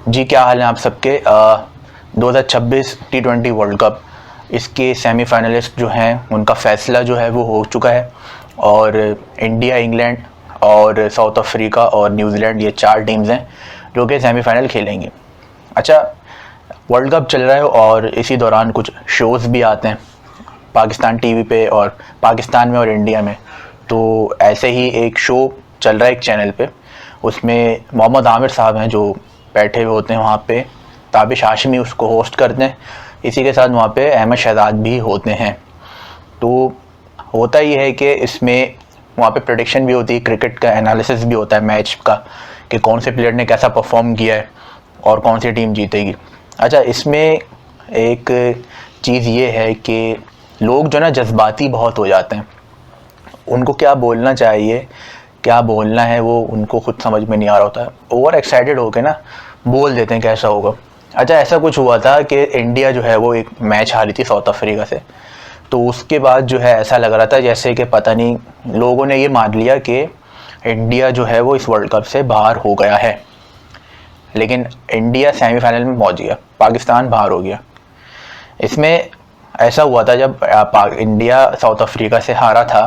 जी क्या हाल है आप सबके। 2026 T20 वर्ल्ड कप इसके सेमीफाइनलिस्ट जो हैं उनका फ़ैसला जो है वो हो चुका है और इंडिया, इंग्लैंड और साउथ अफ्रीका और न्यूजीलैंड, ये 4 टीम्स हैं जो कि सेमीफाइनल खेलेंगी। अच्छा, वर्ल्ड कप चल रहा है और इसी दौरान कुछ शोज़ भी आते हैं पाकिस्तान टीवी पे और पाकिस्तान में और इंडिया में। तो ऐसे ही एक शो चल रहा है एक चैनल पे, उसमें मोहम्मद आमिर साहब हैं जो बैठे हुए होते हैं वहाँ पे, ताबिश हाशमी उसको होस्ट करते हैं, इसी के साथ वहाँ पे अहमद शहजाद भी होते हैं। तो होता ये है कि इसमें वहाँ पे प्रेडिक्शन भी होती है, क्रिकेट का एनालिसिस भी होता है मैच का कि कौन से प्लेयर ने कैसा परफॉर्म किया है और कौन सी टीम जीतेगी। अच्छा, इसमें एक चीज़ ये है कि लोग जो ना जज्बाती बहुत हो जाते हैं, उनको क्या बोलना चाहिए, क्या बोलना है, वो उनको खुद समझ में नहीं आ रहा होता है। ओवर एक्साइटेड होकर ना बोल देते हैं कैसा होगा। अच्छा, ऐसा कुछ हुआ था कि इंडिया जो है वो एक मैच हारी थी साउथ अफ्रीका से, तो उसके बाद जो है ऐसा लग रहा था जैसे कि पता नहीं, लोगों ने ये मान लिया कि इंडिया जो है वो इस वर्ल्ड कप से बाहर हो गया है। लेकिन इंडिया सेमीफाइनल में पहुंच गया, पाकिस्तान बाहर हो गया। इसमें ऐसा हुआ था जब इंडिया साउथ अफ्रीका से हारा था,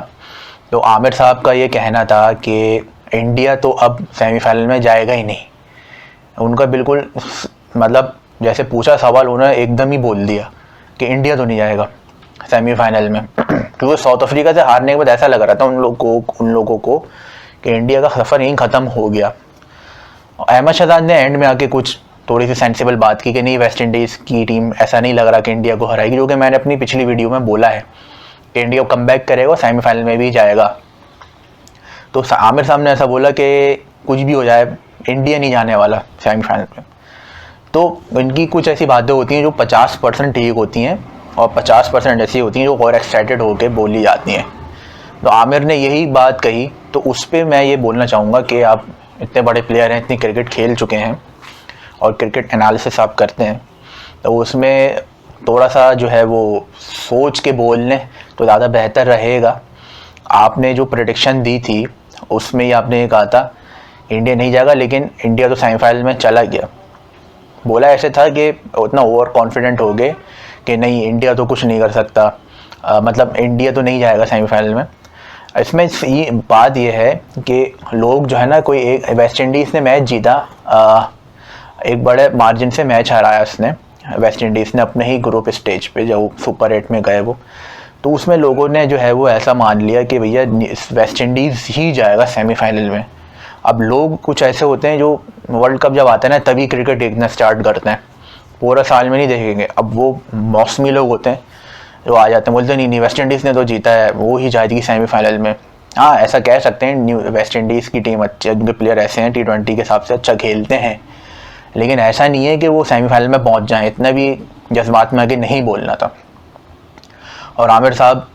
तो आमिर साहब का ये कहना था कि इंडिया तो अब सेमीफाइनल में जाएगा ही नहीं। उनका बिल्कुल मतलब जैसे पूछा सवाल उन्होंने एकदम ही बोल दिया कि इंडिया तो नहीं जाएगा सेमीफाइनल में क्योंकि साउथ अफ्रीका से हारने के बाद ऐसा लग रहा था उन लोगों को कि इंडिया का सफ़र यहीं ख़त्म हो गया। अहमद शहजाद ने एंड में आके कुछ थोड़ी सी सेंसिबल बात की कि नहीं, वेस्ट इंडीज़ की टीम ऐसा नहीं लग रहा कि इंडिया को हराएगी, जो कि मैंने अपनी पिछली वीडियो में बोला है कि इंडिया कम बैक करेगा, सेमीफाइनल में भी जाएगा। तो आमिर साहब ने ऐसा बोला कि कुछ भी हो जाए इंडिया नहीं जाने वाला सेमीफाइनल में। तो इनकी कुछ ऐसी बातें होती हैं जो 50% ठीक होती हैं और 50% ऐसी होती हैं जो और एक्साइटेड होकर बोली जाती हैं। तो आमिर ने यही बात कही, तो उस पर मैं ये बोलना चाहूँगा कि आप इतने बड़े प्लेयर हैं, इतनी क्रिकेट खेल चुके हैं और क्रिकेट एनालिसिस आप करते हैं, तो उसमें थोड़ा सा जो है वो सोच के बोलने तो ज़्यादा बेहतर रहेगा। आपने जो प्रेडिक्शन दी थी उसमें ही आपने ये कहा था इंडिया नहीं जाएगा, लेकिन इंडिया तो सेमीफाइनल में चला गया। बोला ऐसे था कि उतना ओवर कॉन्फिडेंट हो गए कि नहीं, इंडिया तो कुछ नहीं कर सकता, मतलब इंडिया तो नहीं जाएगा सेमीफाइनल में। इसमें ये बात ये है कि लोग जो है ना, कोई एक वेस्ट इंडीज़ ने मैच जीता, एक बड़े मार्जिन से मैच हराया उसने, वेस्ट इंडीज़ ने अपने ही ग्रुप स्टेज पे जब सुपर 8 में गए वो, तो उसमें लोगों ने जो है वो ऐसा मान लिया कि भैया वेस्ट इंडीज़ ही जाएगा सेमीफाइनल में। अब लोग कुछ ऐसे होते हैं जो वर्ल्ड कप जब आता है ना तभी क्रिकेट देखना स्टार्ट करते हैं, पूरा साल में नहीं देखेंगे। अब वो मौसमी लोग होते हैं जो आ जाते हैं, बोलते नहीं वेस्ट इंडीज़ ने तो जीता है, वो ही जाएगी सेमीफाइनल में। हाँ, ऐसा कह सकते हैं, वेस्ट इंडीज़ की टीम अच्छी, उनके प्लेयर ऐसे हैं T20 के हिसाब से अच्छा खेलते हैं, लेकिन ऐसा नहीं है कि वो सेमीफाइनल में पहुंच जाएं। इतना भी जज्बात में आगे नहीं बोलना था। और आमिर साहब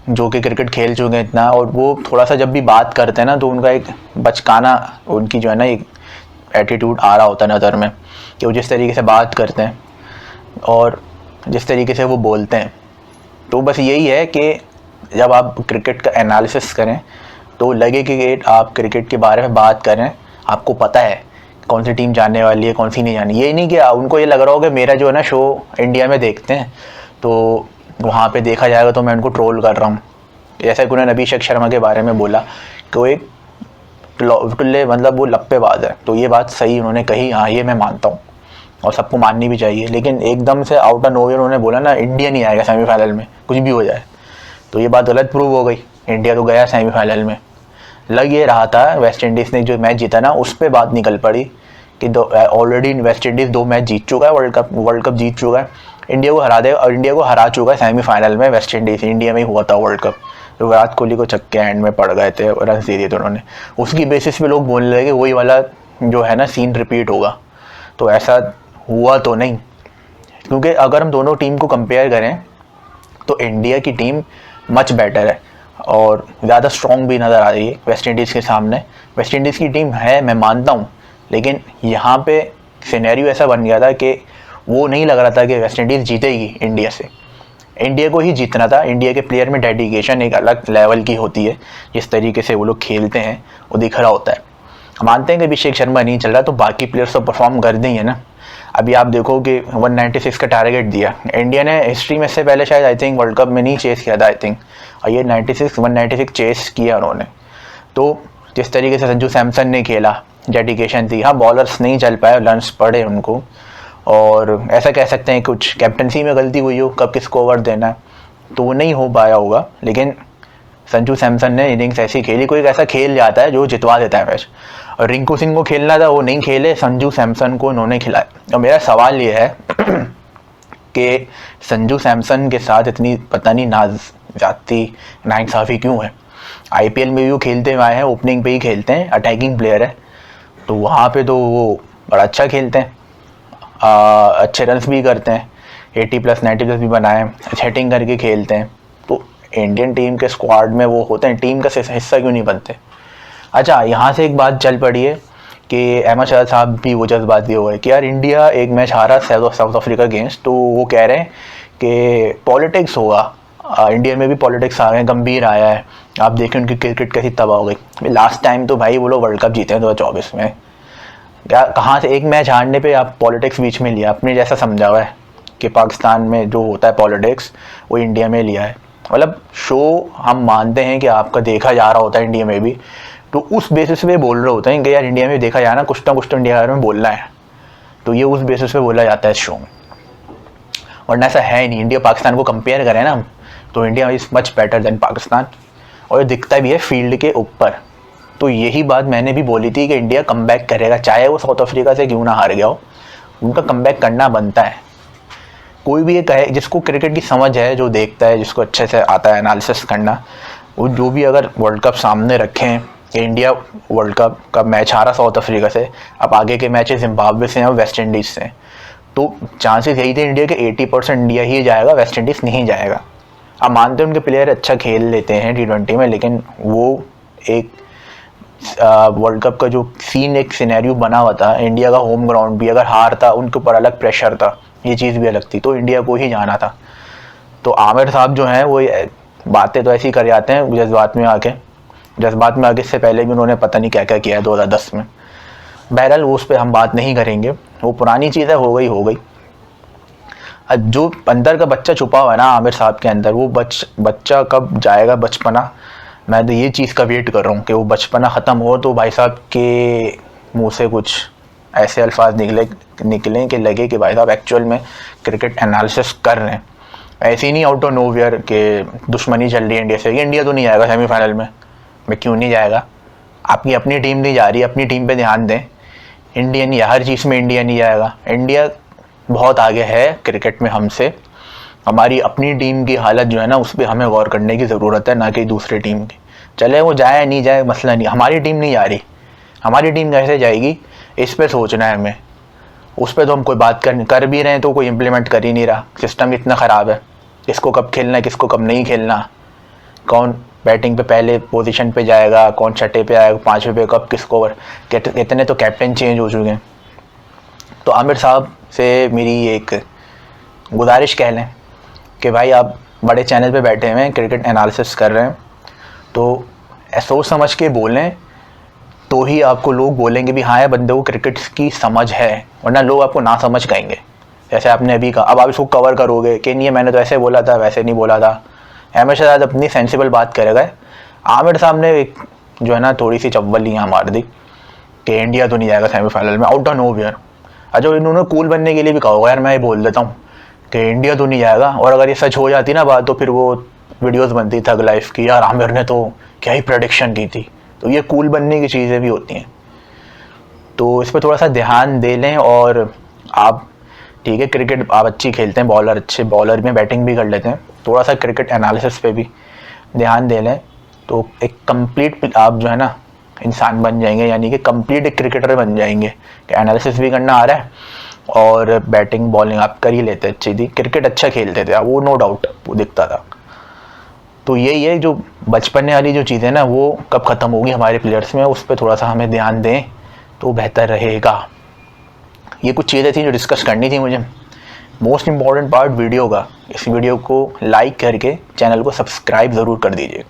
जो कि क्रिकेट खेल चुके हैं इतना, और वो थोड़ा सा जब भी बात करते हैं ना तो उनका एक बचकाना, उनकी जो है ना एक एटीट्यूड आ रहा होता है नज़र में, कि वो जिस तरीके से बात करते हैं और जिस तरीके से वो बोलते हैं, तो बस यही है कि जब आप क्रिकेट का एनालिसिस करें तो लगे कि आप क्रिकेट के बारे में बात करें, आपको पता है कौन सी टीम जाने वाली है, कौन सी नहीं जानी। ये नहीं कि उनको ये लग रहा हो कि मेरा जो है ना शो इंडिया में देखते हैं तो वहाँ पे देखा जाएगा तो मैं उनको ट्रोल कर रहा हूँ। जैसा कि उन्होंने अभिषेक शर्मा के बारे में बोला कि वो एक टुल्ले, मतलब वो लप्पेबाज है, तो ये बात सही उन्होंने कही, हाँ ये मैं मानता हूँ और सबको माननी भी चाहिए। लेकिन एकदम से आउट ऑफ नोवेयर उन्होंने बोला ना इंडिया नहीं आएगा सेमीफाइनल में, कुछ भी हो जाए, तो ये बात गलत प्रूव हो गई। इंडिया तो गया सेमीफाइनल में। लग ये रहा था वेस्ट इंडीज़ ने जो मैच जीता ना, उस पर बात निकल पड़ी कि ऑलरेडी वेस्ट इंडीज़ 2 मैच जीत चुका है, वर्ल्ड कप जीत चुका है, इंडिया को हरा दे, और इंडिया को हरा चुका है सेमीफाइनल में। वेस्ट इंडीज़ इंडिया में ही हुआ था वर्ल्ड कप, जो विराट कोहली को छक्के एंड में पड़ गए थे, रन दे दिए थे उन्होंने। उसकी बेसिस पे लोग बोलने लगे वही वाला जो है ना सीन रिपीट होगा, तो ऐसा हुआ तो नहीं। क्योंकि अगर हम दोनों टीम को कंपेयर करें तो इंडिया की टीम मच बेटर है और ज़्यादा स्ट्रॉन्ग भी नज़र आ रही है वेस्ट इंडीज़ के सामने। वेस्ट इंडीज़ की टीम है, मैं मानता हूँ, लेकिन यहाँ पे सिनेरियो ऐसा बन गया था कि वो नहीं लग रहा था कि वेस्ट इंडीज़ जीतेगी इंडिया से। इंडिया को ही जीतना था। इंडिया के प्लेयर में डेडिकेशन एक अलग लेवल की होती है, जिस तरीके से वो लोग खेलते हैं वो दिख रहा होता है। मानते हैं कि अभिषेक शर्मा नहीं चल रहा तो बाकी प्लेयर्स तो परफॉर्म कर देंगे ना। अभी आप देखो कि 196 का टारगेट दिया इंडिया ने हिस्ट्री में, से पहले शायद आई थिंक वर्ल्ड कप में नहीं चेस किया था आई थिंक, और ये 196 चेस किया उन्होंने। तो जिस तरीके से संजू सैमसन ने खेला, डेडिकेशन थी। हाँ, बॉलर्स नहीं चल पाए, रन्स पड़े उनको, और ऐसा कह सकते हैं कुछ कैप्टनसी में गलती हुई हो, कब किसको ओवर देना है, तो वो नहीं हो पाया होगा। लेकिन संजू सैमसन ने इनिंग्स ऐसी खेली, कोई ऐसा खेल जाता है जो जितवा देता है मैच। और रिंकू सिंह को खेलना था, वो नहीं खेले, संजू सैमसन को उन्होंने खिलाया। और मेरा सवाल ये है कि संजू सैमसन के साथ इतनी पता नहीं नाज़्यादती, नाइंसाफ़ी क्यों है। आईपीएल में भी वो खेलते हुए आए हैं, ओपनिंग पे ही खेलते हैं, अटैकिंग प्लेयर है, तो वहाँ पे तो वो बड़ा अच्छा खेलते हैं, अच्छे रन्स भी करते हैं, 80+ 90+ भी बनाए, हिटिंग करके खेलते हैं। तो इंडियन टीम के स्क्वाड में वो होते हैं, टीम का हिस्सा क्यों नहीं बनते। अच्छा, यहाँ से एक बात चल पड़ी है कि अहमद शहजाद साहब भी वो जज्बाती हो गए कि यार इंडिया एक मैच हारा साउथ अफ्रीका अगेंस्ट, तो वो कह रहे हैं कि पॉलिटिक्स होगा, इंडिया में भी पॉलिटिक्स आ गए, गंभीर आया है। आप देखें उनकी क्रिकेट कैसी तबाह हो गई। लास्ट टाइम तो भाई वो लोग वर्ल्ड कप जीते हैं 2024 में, क्या कहाँ से एक मैच हारने पे आप पॉलिटिक्स बीच में लिया, अपने जैसा समझा हुआ है कि पाकिस्तान में जो होता है पॉलिटिक्स वो इंडिया में लिया है। मतलब शो हम मानते हैं कि आपका देखा जा रहा होता है इंडिया में भी, तो उस बेसिस पे बोल रहे होते हैं कि यार इंडिया में देखा जाए ना कुछ तो इंडिया में बोलना है, तो ये उस बेसिस पे बोला जाता है इस शो में, वरना ऐसा है नहीं। इंडिया पाकिस्तान को कंपेयर करें ना हम, तो India is much better than Pakistan, और ये दिखता भी है फील्ड के ऊपर। तो यही बात मैंने भी बोली थी कि इंडिया कमबैक करेगा, चाहे वो साउथ अफ्रीका से क्यों ना हार गया हो, उनका कमबैक करना बनता है। कोई भी ये कहे, जिसको क्रिकेट की समझ है, जो देखता है, जिसको अच्छे से आता है एनालिसिस करना, वो जो भी अगर वर्ल्ड कप सामने रखें कि इंडिया वर्ल्ड कप का मैच हारा साउथ अफ्रीका से, अब आगे के मैचेस जिम्बाब्वे से हैं और वेस्ट इंडीज़ से, तो चांसेस यही थे इंडिया के 80% इंडिया ही जाएगा, वेस्ट इंडीज़ नहीं जाएगा। अब मानते हैं उनके प्लेयर अच्छा खेल लेते हैं T20 में, लेकिन वो एक वर्ल्ड कप का जो सीन, एक सिनेरियो बना हुआ था, इंडिया का होम ग्राउंड भी, अगर हार था उनके ऊपर अलग प्रेशर था, ये चीज़ भी अलग थी, तो इंडिया को ही जाना था। तो आमिर साहब जो हैं वो बातें तो ऐसी कर जाते हैं जज्बात में आके इससे पहले भी उन्होंने पता नहीं क्या क्या किया है 2010 में। बहरहाल वो उस पर हम बात नहीं करेंगे, वो पुरानी चीज़ है, हो गई। जो अंदर का बच्चा छुपा हुआ है ना आमिर साहब के अंदर, वो बच्चा कब जाएगा बचपना, मैं तो ये चीज़ का वेट कर रहा हूँ कि वो बचपना ख़त्म हो तो भाई साहब के मुंह से कुछ ऐसे अल्फाज निकलें कि लगे कि भाई साहब एक्चुअल में क्रिकेट एनालिसिस कर रहे हैं। ऐसे ही नहीं आउट ऑफ नोवेयर के दुश्मनी चल रही है इंडिया से, इंडिया तो नहीं जाएगा सेमीफाइनल में, मैं क्यों नहीं जाएगा, आपकी अपनी टीम नहीं जा रही, अपनी टीम पे ध्यान दें। इंडिया नहीं, हर चीज़ में इंडिया नहीं जाएगा, इंडिया बहुत आगे है क्रिकेट में हमसे। हमारी अपनी टीम की हालत जो है ना, उस पर हमें गौर करने की ज़रूरत है, ना कि दूसरे टीम की। चले वो जाए नहीं जाए मसला नहीं, हमारी टीम नहीं जा रही, हमारी टीम कैसे जाएगी इस पे सोचना है हमें। उस पर तो हम कोई बात कर भी रहे हैं तो कोई इम्प्लीमेंट कर ही नहीं रहा, सिस्टम इतना ख़राब है, किसको कब खेलना है, किसको कब नहीं खेलना, कौन बैटिंग पे पहले पोजीशन पे जाएगा, कौन छठे पे आएगा, पाँचवें पे, कब किसको ओवर, इतने तो कैप्टन चेंज हो चुके हैं। तो आमिर साहब से मेरी एक गुजारिश कह लें कि भाई आप बड़े चैनल पे बैठे हुए हैं, क्रिकेट एनालिसिस कर रहे हैं, तो सोच समझ के बोलें, तो ही आपको लोग बोलेंगे भी हाँ, बंदे को क्रिकेट की समझ है, वरना लोग आपको ना समझ कहेंगे। जैसे आपने अभी कहा, अब आप इसको कवर करोगे कि नहीं मैंने तो ऐसे बोला था, वैसे नहीं बोला था। हमेशा शायद अपनी सेंसिबल बात करेगा। आमिर साहब ने एक जो है ना थोड़ी सी चव्वल यहाँ मार दी कि इंडिया तो नहीं जाएगा सेमीफाइनल में, आउट ऑफ नोवेयर। अच्छा, इन्होंने कूल बनने के लिए भी कहा होगा यार मैं ये बोल देता हूँ कि इंडिया तो नहीं जाएगा, और अगर ये सच हो जाती ना बात, तो फिर वो वीडियोस बनती थग लाइफ की, यार आमिर ने तो क्या ही प्रेडिक्शन की थी। तो ये कूल बनने की चीज़ें भी होती हैं, तो इस पर थोड़ा सा ध्यान दे लें। और आप ठीक है, क्रिकेट आप अच्छी खेलते हैं, बॉलर अच्छे बॉलर में बैटिंग भी कर लेते हैं, थोड़ा सा क्रिकेट एनालिसिस पे भी ध्यान दे लें, तो एक कंप्लीट आप जो है ना इंसान बन जाएंगे, यानी कि कंप्लीट एक क्रिकेटर बन जाएंगे कि एनालिसिस भी करना आ रहा है और बैटिंग बॉलिंग आप कर ही लेते अच्छी थी, क्रिकेट अच्छा खेलते थे आप, वो नो डाउट वो दिखता था। तो यही है, जो बचपन वाली जो चीज़ें ना वो कब ख़त्म होगी हमारे प्लेयर्स में, उस पर थोड़ा सा हमें ध्यान दें तो बेहतर रहेगा। ये कुछ चीज़ें थी जो डिस्कस करनी थी मुझे। मोस्ट इम्पॉर्टेंट पार्ट वीडियो का, इस वीडियो को लाइक करके चैनल को सब्सक्राइब ज़रूर कर दीजिए।